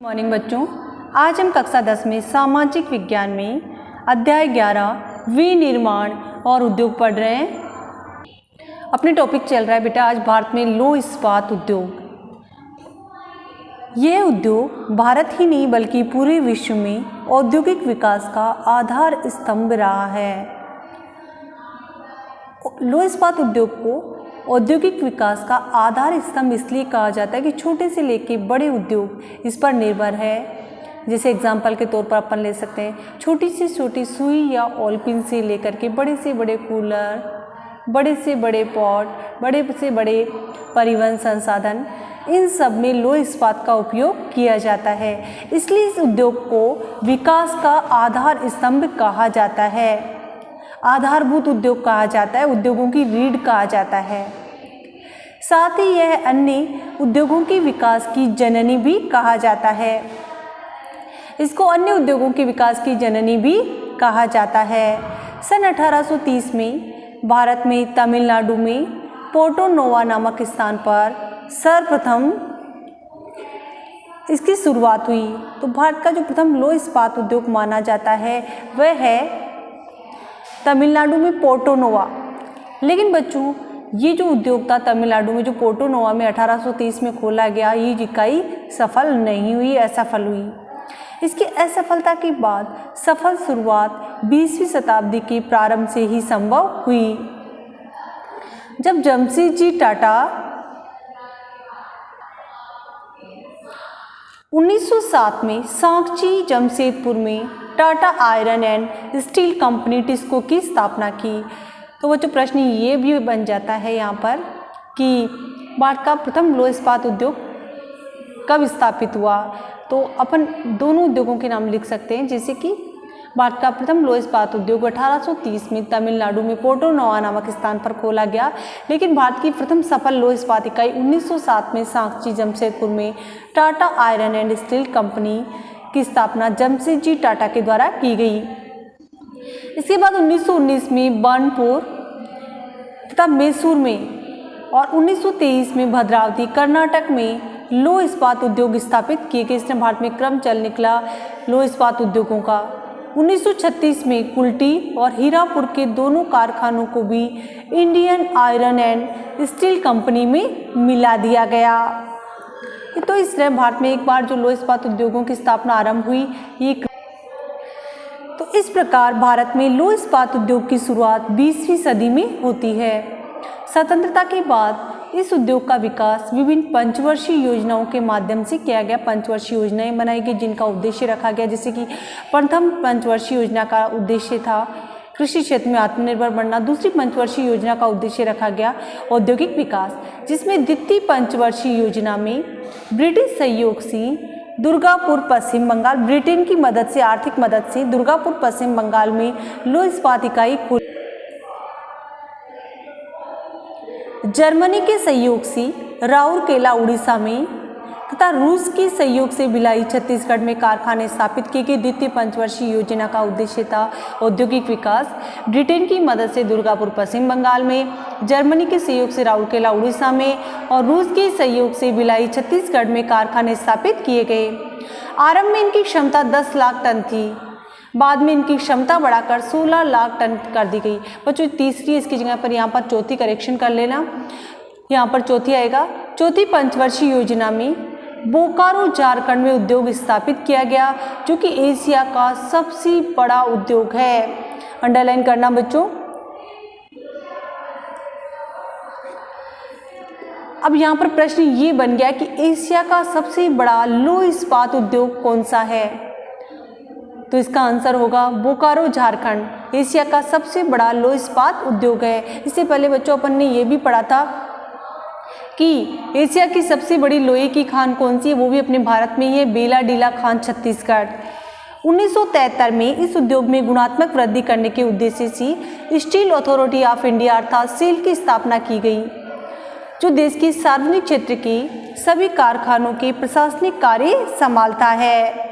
Morning बच्चों, आज हम कक्षा 10 में सामाजिक विज्ञान में अध्याय 11 विनिर्माण और उद्योग पढ़ रहे हैं। अपने टॉपिक चल रहा है बेटा आज भारत में लौह इस्पात उद्योग। यह उद्योग भारत ही नहीं बल्कि पूरे विश्व में औद्योगिक विकास का आधार स्तंभ रहा है। लौह इस्पात उद्योग को औद्योगिक विकास का आधार स्तंभ इसलिए कहा जाता है कि छोटे से लेके बड़े उद्योग इस पर निर्भर है। जैसे एग्जाम्पल के तौर पर अपन ले सकते हैं, छोटी से छोटी सुई या ऑल पिन से लेकर के बड़े से बड़े कूलर, बड़े से बड़े पॉट, बड़े से बड़े परिवहन संसाधन, इन सब में लौह इस्पात का उपयोग किया जाता है। इसलिए इस उद्योग को विकास का आधार स्तंभ कहा जाता है, आधारभूत उद्योग कहा जाता है, उद्योगों की रीढ़ कहा जाता है। साथ ही यह अन्य उद्योगों के विकास की जननी भी कहा जाता है। इसको अन्य उद्योगों के विकास की जननी भी कहा जाता है। सन 1830 में भारत में तमिलनाडु में पोर्टो नोवा नामक स्थान पर सर्वप्रथम इसकी शुरुआत हुई। तो भारत का जो प्रथम लौह इस्पात उद्योग माना जाता है वह है तमिलनाडु में पोर्टो नोवा। लेकिन बच्चों, ये जो उद्योग था तमिलनाडु में जो पोर्टो नोवा में 1830 में खोला गया, ये इकाई सफल नहीं हुई, असफल हुई। इसकी असफलता के बाद सफल शुरुआत 20वीं शताब्दी के प्रारंभ से ही संभव हुई, जब जमशेदजी टाटा 1907 में सांची जमशेदपुर में Tata iron and steel company TISCO की स्थापना की। तो बच्चों, प्रश्न ये भी बन जाता है यहाँ पर कि भारत का प्रथम लौह इस्पात उद्योग कब स्थापित हुआ। तो अपन दोनों उद्योगों के नाम लिख सकते हैं, जैसे कि भारत का प्रथम लौह इस्पात उद्योग 1830 में तमिलनाडु में पोर्टो नोवा नामक स्थान पर खोला गया। लेकिन भारत की प्रथम सफल लौह इस्पात इकाई 1907 में सांची जमशेदपुर में Tata iron and steel company की स्थापना जमशेदजी टाटा के द्वारा की गई। इसके बाद 1919 में बार्नपुर तथा मैसूर में और 1923 में भद्रावती कर्नाटक में लौह इस्पात उद्योग स्थापित किए गए। इसने भारत में क्रम चल निकला लौह इस्पात उद्योगों का। 1936 में कुल्टी और हीरापुर के दोनों कारखानों को भी Indian iron and steel company में मिला दिया गया। तो इस तरह भारत में एक बार जो लौह इस्पात उद्योगों की स्थापना आरंभ हुई, तो इस प्रकार भारत में लौह इस्पात उद्योग की शुरुआत 20वीं सदी में होती है। स्वतंत्रता के बाद इस उद्योग का विकास विभिन्न पंचवर्षीय योजनाओं के माध्यम से किया गया। पंचवर्षीय योजनाएं बनाई गई जिनका उद्देश्य रखा गया, जैसे कि प्रथम पंचवर्षीय योजना का उद्देश्य था कृषि क्षेत्र में आत्मनिर्भर बनना। दूसरी पंचवर्षीय योजना का उद्देश्य रखा गया औद्योगिक विकास, जिसमें द्वितीय पंचवर्षीय योजना में ब्रिटिश सहयोग से दुर्गापुर पश्चिम बंगाल, ब्रिटेन की मदद से, आर्थिक मदद से दुर्गापुर पश्चिम बंगाल में लौह इस्पात इकाई खुली। जर्मनी के सहयोग से राउरकेला उड़ीसा में तथा रूस के सहयोग से भिलाई छत्तीसगढ़ में कारखाने स्थापित किए गए। द्वितीय पंचवर्षीय योजना का उद्देश्य था औद्योगिक विकास। ब्रिटेन की मदद से दुर्गापुर पश्चिम बंगाल में, जर्मनी के सहयोग से राउरकेला उड़ीसा में और रूस के सहयोग से भिलाई छत्तीसगढ़ में कारखाने स्थापित किए गए। आरंभ में इनकी क्षमता 10 लाख टन थी, बाद में इनकी क्षमता बढ़ाकर 16 लाख टन कर दी गई। बच्चों, तीसरी इसकी जगह पर यहाँ पर चौथी करेक्शन कर लेना, यहाँ पर चौथी आएगा। चौथी पंचवर्षीय योजना में बोकारो झारखंड में उद्योग स्थापित किया गया, जो कि एशिया का सबसे बड़ा उद्योग है। अंडरलाइन करना बच्चों। अब यहाँ पर प्रश्न ये बन गया कि एशिया का सबसे बड़ा लौह इस्पात उद्योग कौन सा है। तो इसका आंसर होगा बोकारो झारखंड एशिया का सबसे बड़ा लौह इस्पात उद्योग है। इससे पहले बच्चों अपन ने ये भी पढ़ा था कि एशिया की सबसे बड़ी लोहे की खान कौन सी है, वो भी अपने भारत में ही है, बेला डीला खान छत्तीसगढ़। 1973 में इस उद्योग में गुणात्मक वृद्धि करने के उद्देश्य से स्टील अथॉरिटी ऑफ इंडिया अर्थात सेल की स्थापना की गई, जो देश के सार्वजनिक क्षेत्र के सभी कारखानों के प्रशासनिक कार्य संभालता है।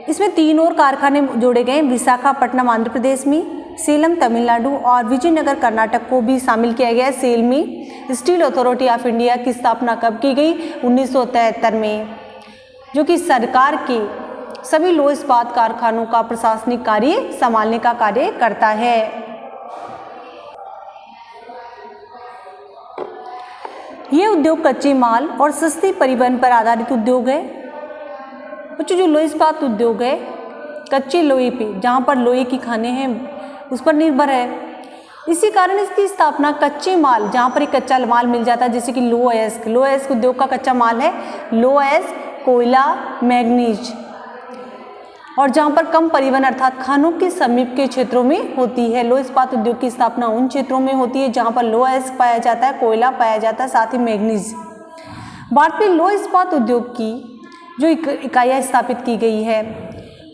इसमें 3 और कारखाने जोड़े गए, विशाखापट्टनम आंध्र प्रदेश में, सेलम तमिलनाडु और विजयनगर कर्नाटक को भी शामिल किया गया है सेल में। स्टील अथॉरिटी ऑफ इंडिया की स्थापना कब की गई? 1973 में, जो कि सरकार के सभी लौह इस्पात कारखानों का प्रशासनिक कार्य संभालने का कार्य करता है। यह उद्योग कच्चे माल और सस्ते परिवहन पर आधारित उद्योग है। बच्चों, जो लौह इस्पात उद्योग है कच्चे लोहे पे, जहाँ पर लोहे की खानें हैं उस पर निर्भर है। इसी कारण इसकी स्थापना कच्चे माल, जहाँ पर एक कच्चा माल मिल जाता है, जैसे कि लोह अयस्क उद्योग का कच्चा माल है लोह अयस्क, कोयला, मैग्नीज, और जहाँ पर कम परिवहन अर्थात खानों के समीप के क्षेत्रों में होती है। लौह इस्पात उद्योग की स्थापना उन क्षेत्रों में होती है जहाँ पर लोह अयस्क पाया जाता है, कोयला पाया जाता है, साथ ही मैग्नीज। भारत में लौह इस्पात उद्योग की जो इकाइयाँ स्थापित की गई है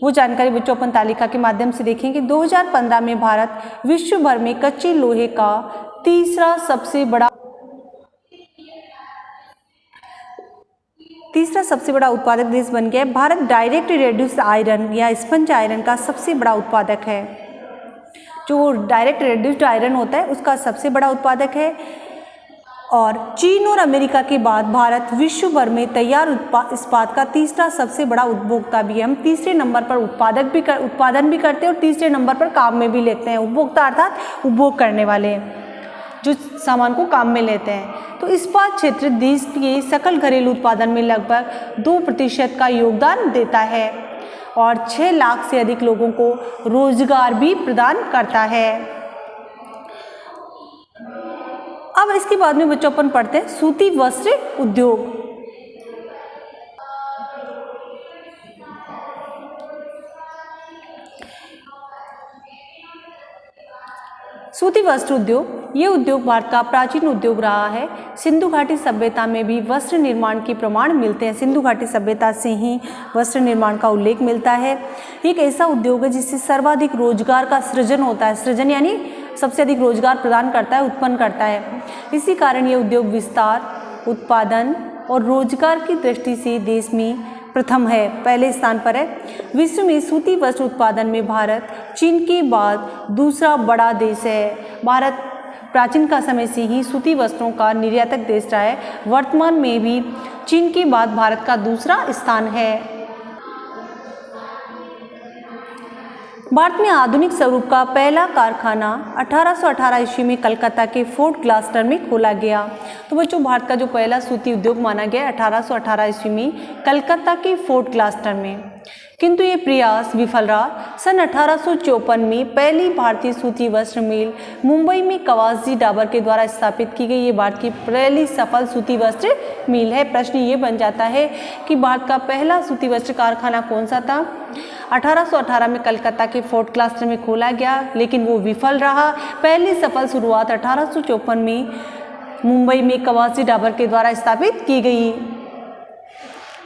वो जानकारी बच्चों अपन तालिका के माध्यम से देखेंगे। 2015 में भारत विश्व भर में कच्चे लोहे का तीसरा सबसे बड़ा उत्पादक देश बन गया है। भारत डायरेक्ट रिड्यूस्ड आयरन या स्पंज आयरन का सबसे बड़ा उत्पादक है। जो डायरेक्ट रिड्यूस्ड आयरन होता है उसका सबसे बड़ा उत्पादक है। और चीन और अमेरिका के बाद भारत विश्व भर में तैयार इस्पात का तीसरा सबसे बड़ा उपभोक्ता भी है। हम तीसरे नंबर पर उत्पादन भी करते हैं और तीसरे नंबर पर काम में भी लेते हैं। उपभोक्ता अर्थात उपभोग करने वाले जो सामान को काम में लेते हैं। तो इस्पात क्षेत्र देश के सकल घरेलू उत्पादन में लगभग 2% का योगदान देता है और 6 लाख से अधिक लोगों को रोजगार भी प्रदान करता है। अब इसके बाद में बच्चों अपन पढ़ते हैं सूती वस्त्र उद्योग। सूती वस्त्र उद्योग ये उद्योग भारत का प्राचीन उद्योग रहा है। सिंधु घाटी सभ्यता में भी वस्त्र निर्माण के प्रमाण मिलते हैं। सिंधु घाटी सभ्यता से ही वस्त्र निर्माण का उल्लेख मिलता है। एक ऐसा उद्योग है जिससे सर्वाधिक रोजगार का सृजन होता है। सृजन यानी सबसे अधिक रोजगार प्रदान करता है, उत्पन्न करता है। इसी कारण ये उद्योग विस्तार, उत्पादन और रोजगार की दृष्टि से देश में प्रथम है, पहले स्थान पर है। विश्व में सूती वस्त्र उत्पादन में भारत चीन के बाद दूसरा बड़ा देश है। भारत प्राचीन का समय से ही सूती वस्त्रों का निर्यातक देश रहा है। वर्तमान में भी चीन के बाद भारत का दूसरा स्थान है। भारत में आधुनिक स्वरूप का पहला कारखाना 1818 ईस्वी में कलकत्ता के फोर्ट ग्लास्टर में खोला गया। तो बच्चों, भारत का जो पहला सूती उद्योग माना गया 1818 ईस्वी में कलकत्ता के फोर्ट ग्लास्टर में, किंतु ये प्रयास विफल रहा। सन 1854 में पहली भारतीय सूती वस्त्र मिल मुंबई में कवासजी डाबर के द्वारा स्थापित की गई। ये भारत की पहली सफल सूती वस्त्र मिल है। प्रश्न ये बन जाता है कि भारत का पहला सूती वस्त्र कारखाना कौन सा था? 1818 में कलकत्ता के फोर्ट ग्लास्टर में खोला गया, लेकिन वो विफल रहा। पहली सफल शुरुआत 1854 में मुंबई में कवासजी डाबर के द्वारा स्थापित की गई,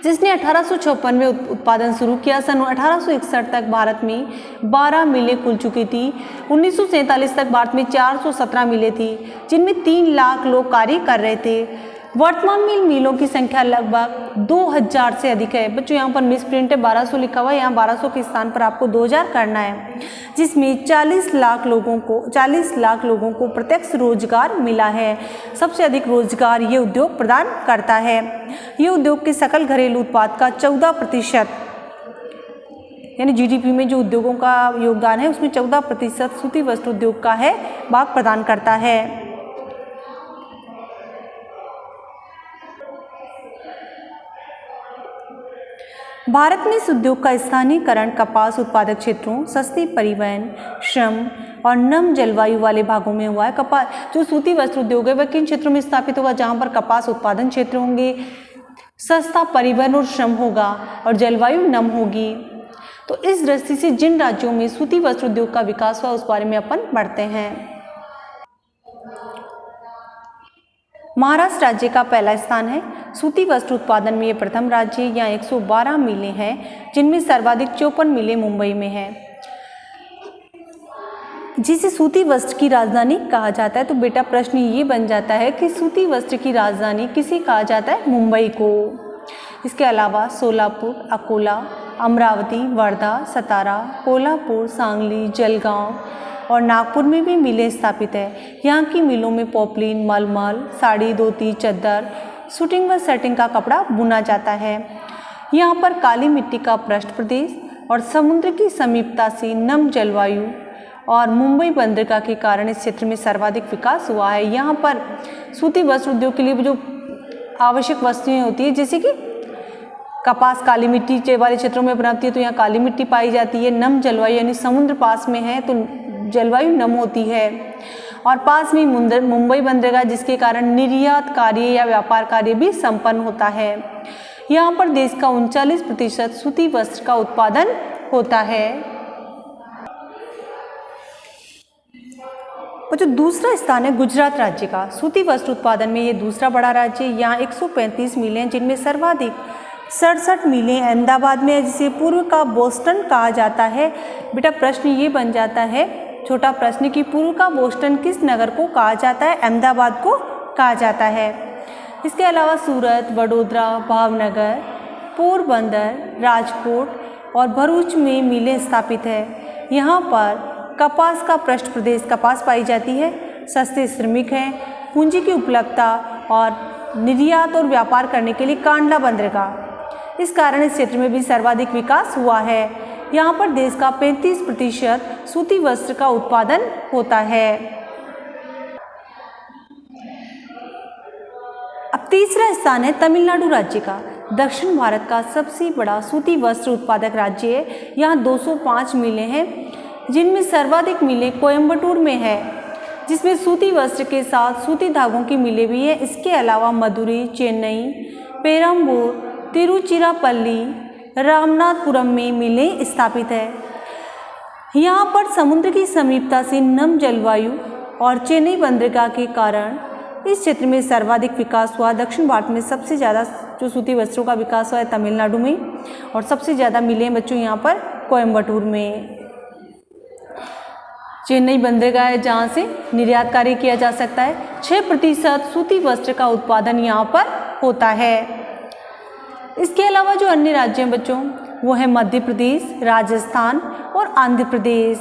जिसने 1856 में उत्पादन शुरू किया। सन 1861 तक भारत में 12 मिलें खुल चुकी थी। 1947 तक भारत में 417 मिलें थी, जिनमें 3 लाख लोग कार्य कर रहे थे। वर्तमान में मिलों की संख्या लगभग 2000 से अधिक है। बच्चों, यहाँ पर मिस प्रिंट है, 1200 लिखा हुआ है, यहाँ 1200 के स्थान पर आपको 2000 करना है, जिसमें 40 लाख लोगों को प्रत्यक्ष रोजगार मिला है। सबसे अधिक रोजगार ये उद्योग प्रदान करता है। ये उद्योग के सकल घरेलू उत्पाद का 14% यानी जीडीपी में जो उद्योगों का योगदान है उसमें 14% सूती वस्त्र उद्योग का है, भाग प्रदान करता है। भारत में इस उद्योग का स्थानीयकरण कपास उत्पादक क्षेत्रों, सस्ते परिवहन, श्रम और नम जलवायु वाले भागों में हुआ है। कपास जो सूती वस्त्र उद्योग है वह किन क्षेत्रों में स्थापित होगा? जहाँ पर कपास उत्पादन क्षेत्र होंगे, सस्ता परिवहन और श्रम होगा और जलवायु नम होगी। तो इस दृष्टि से जिन राज्यों में सूती वस्त्र उद्योग का विकास हुआ उस बारे में अपन पढ़ते हैं। महाराष्ट्र राज्य का पहला स्थान है। सूती वस्त्र उत्पादन में ये प्रथम राज्य। यहाँ 112 मिलें हैं, जिनमें सर्वाधिक 54 मिलें मुंबई में हैं, जिसे सूती वस्त्र की राजधानी कहा जाता है। तो बेटा प्रश्न ये बन जाता है कि सूती वस्त्र की राजधानी किसे कहा जाता है? मुंबई को। इसके अलावा सोलापुर, अकोला, अमरावती, वर्धा, सतारा, कोल्हापुर, सांगली, जलगांव, और नागपुर में भी मिलें स्थापित है। यहाँ की मिलों में पॉपलिन, मलमल, साड़ी, धोती, चद्दर, शूटिंग व सेटिंग का कपड़ा बुना जाता है। यहाँ पर काली मिट्टी का पृष्ठ प्रदेश और समुद्र की समीपता से नम जलवायु और मुंबई बंदरगाह के कारण इस क्षेत्र में सर्वाधिक विकास हुआ है। यहाँ पर सूती वस्त्र उद्योग के लिए जो आवश्यक वस्तुएं होती है, जैसे कि कपास काली मिट्टी वाले क्षेत्रों में बनाती है, तो यहाँ काली मिट्टी पाई जाती है। नम जलवायु यानी समुद्र पास में है तो जलवायु नम होती है, और पास में मुंबई बंदरगाह, जिसके कारण निर्यात कार्य या व्यापार कार्य भी संपन्न होता है। यहाँ पर देश का 39% सूती वस्त्र का उत्पादन होता है। और जो दूसरा स्थान है गुजरात राज्य का, सूती वस्त्र उत्पादन में ये दूसरा बड़ा राज्य है। यहाँ 135 मिलें हैं, जिनमें सर्वाधिक 67 मिलें अहमदाबाद में है, जिसे पूर्व का बोस्टन कहा जाता है। बेटा प्रश्न ये बन जाता है, छोटा प्रश्न, कि पूर्व का बोस्टन किस नगर को कहा जाता है? अहमदाबाद को कहा जाता है। इसके अलावा सूरत, वडोदरा, भावनगर, पोरबंदर, राजकोट और भरूच में मिलें स्थापित है। यहाँ पर कपास का पृष्ठ प्रदेश, कपास पाई जाती है, सस्ते श्रमिक हैं, पूंजी की उपलब्धता और निर्यात और व्यापार करने के लिए कांडला बंदरगाह, इस कारण इस क्षेत्र में भी सर्वाधिक विकास हुआ है। यहाँ पर देश का 35% सूती वस्त्र का उत्पादन होता है। अब तीसरा स्थान है तमिलनाडु राज्य का, दक्षिण भारत का सबसे बड़ा सूती वस्त्र उत्पादक राज्य है। यहाँ 205 मिलें हैं, जिनमें सर्वाधिक मिलें कोयम्बटूर में है, जिसमें सूती वस्त्र के साथ सूती धागों की मिलें भी हैं। इसके अलावा मदुरई, चेन्नई, पेरम्बूर, तिरुचिरापल्ली, रामनाथपुरम में मिलें स्थापित है। यहाँ पर समुद्र की समीपता से नम जलवायु और चेन्नई बंदरगाह के कारण इस क्षेत्र में सर्वाधिक विकास हुआ। दक्षिण भारत में सबसे ज़्यादा जो सूती वस्त्रों का विकास हुआ है तमिलनाडु में, और सबसे ज़्यादा मिलें बच्चों यहाँ पर कोयम्बटूर में। चेन्नई बंदरगाह है जहाँ से निर्यात कार्य किया जा सकता है। 6% सूती वस्त्र का उत्पादन यहाँ पर होता है। इसके अलावा जो अन्य राज्य हैं बच्चों, वो है मध्य प्रदेश, राजस्थान और आंध्र प्रदेश।